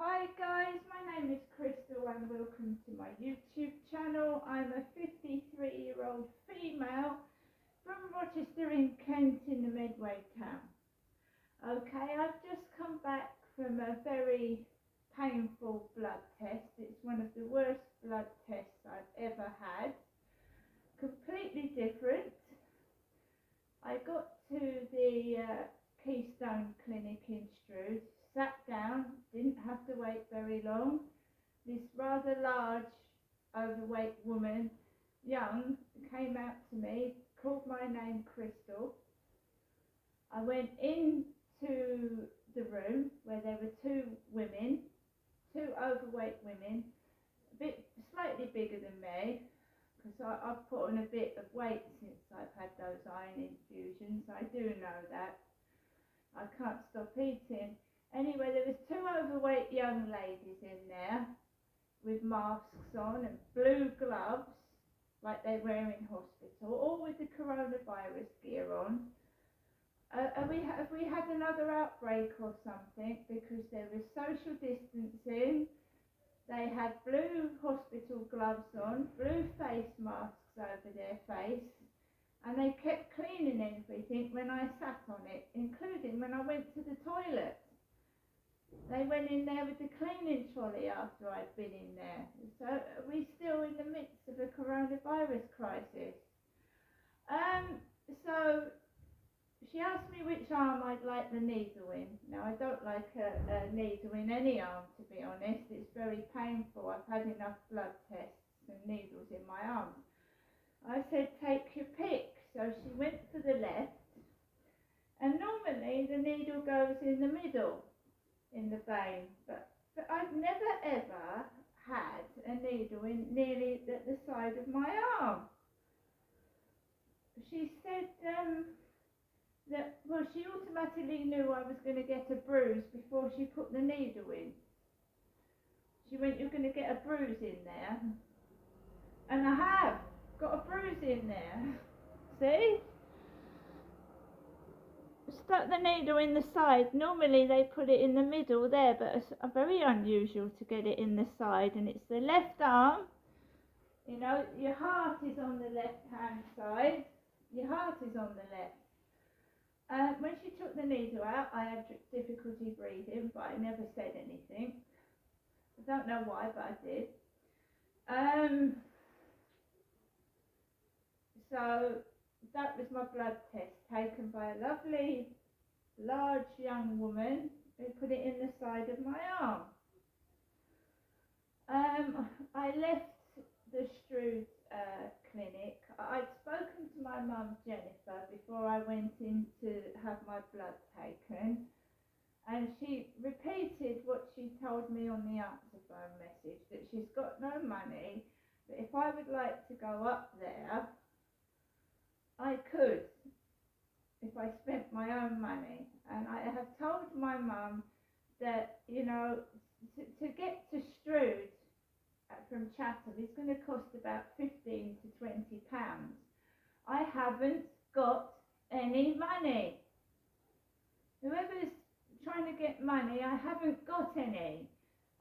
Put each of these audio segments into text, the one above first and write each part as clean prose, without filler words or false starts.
Hi guys, my name is Crystal and welcome to my YouTube channel. I'm a 53-year-old female from Rochester in Kent in the Medway town. Okay, I've just come back from a very painful blood test. It's one of the worst blood tests I've ever had. Completely different. I got to the Keystone Clinic in Stroud, sat down, didn't have to wait very long. This rather large, overweight woman, young, came out to me, called my name Crystal. I went into the room where there were two women, two overweight women, slightly bigger than me, because I've put on a bit of weight since I've had those iron infusions. I do know that. I can't stop eating. Anyway, there was two overweight young ladies in there with masks on and blue gloves like they wear in hospital, all with the coronavirus gear on. Have we had another outbreak or something? Because there was social distancing. They had blue hospital gloves on, blue face masks over their face, and they kept cleaning everything when I sat on it, including when I went to the toilet. They went in there with the cleaning trolley after I'd been in there. So are we still in the midst of a coronavirus crisis? So she asked me which arm I'd like the needle in. Now, I don't like a needle in any arm, to be honest. It's very painful. I've had enough blood tests and needles in my arms. I said, take your pick. So she went for the left. And normally the needle goes in the middle, in the vein. But I've never ever had a needle in nearly at the side of my arm. She said she automatically knew I was going to get a bruise before she put the needle in. She went, you're going to get a bruise in there. And I have got a bruise in there. See? Stuck the needle in the side. Normally they put it in the middle there, but it's very unusual to get it in the side. And it's the left arm. You know, your heart is on the left hand side. Your heart is on the left. When she took the needle out, I had difficulty breathing, but I never said anything. I don't know why, but I did. So that was my blood test taken by a lovely, large young woman who put it in the side of my arm. I left the Stroud clinic. I'd spoken to my mum Jennifer before I went in to have my blood taken, and she repeated what she told me on the answer phone message, that she's got no money, but if I would like to go up there, I could, if I spent my own money. And I have told my mum that, you know, to get to Stroud from Chatham is going to cost about 15 to 20 pounds. I haven't got any money. Whoever's trying to get money, I haven't got any.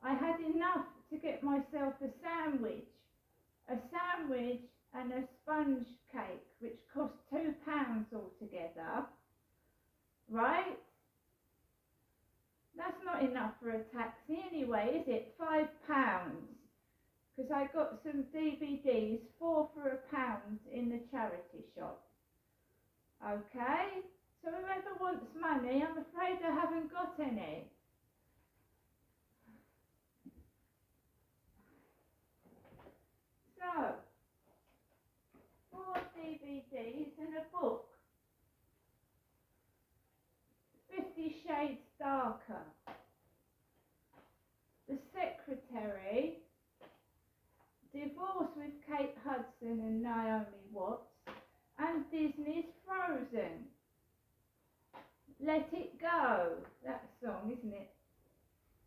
I had enough to get myself a sandwich and a sponge cake, which cost £2 altogether, right? That's not enough for a taxi anyway, is it? £5. Because I got some DVDs, 4 for £1 in the charity shop. Okay? So whoever wants money, I'm afraid I haven't got any. So, 4 DVDs and a book. 50 Shades Darker. The Secretary. Divorce with Kate Hudson and Naomi Watts. And Disney's Frozen. Let It Go. That song, isn't it?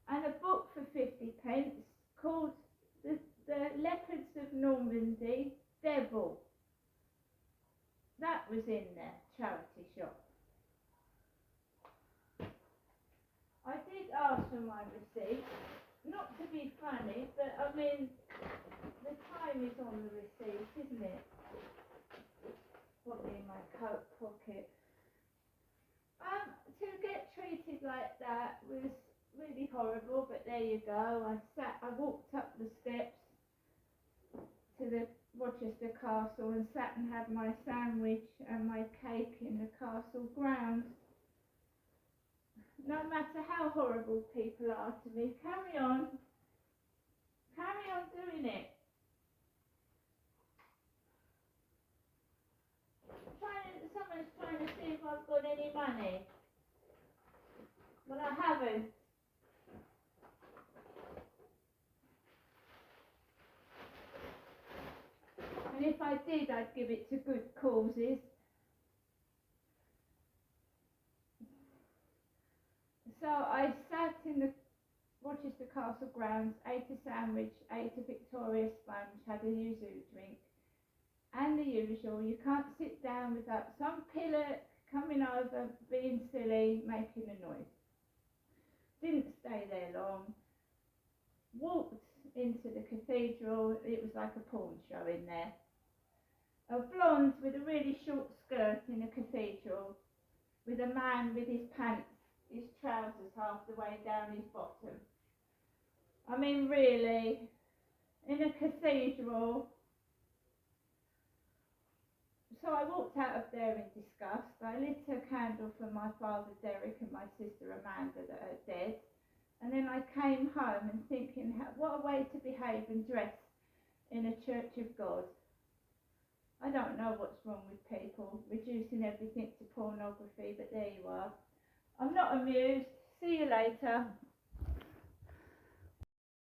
And a book for 50p called The Leopards of Normandy, Devil. That was in there, charity shop. I did ask for my receipt, not to be funny, but I mean, the time is on the receipt, isn't it? Probably in my coat pocket. To get treated like that was really horrible, but there you go. I walked up the steps to the Rochester Castle and sat and had my sandwich and my cake in the castle grounds. No matter how horrible people are to me, carry on doing it. Someone's trying to see if I've got any money. Well, I haven't. And if I did, I'd give it to good causes. So I sat in the Rochester Castle grounds, ate a sandwich, ate a Victoria sponge, had a yuzu drink, and the usual. You can't sit down without some pillock coming over, being silly, making a noise. Didn't stay there long. Walked into the cathedral. It was like a porn show in there. A blonde with a really short skirt in a cathedral, with a man with his pants, his trousers half the way down his bottom. I mean, really, in a cathedral. So I walked out of there in disgust. I lit a candle for my father Derek and my sister Amanda that are dead. And then I came home and thinking, what a way to behave and dress in a church of God. I don't know what's wrong with people, reducing everything to pornography, but there you are. I'm not amused. See you later.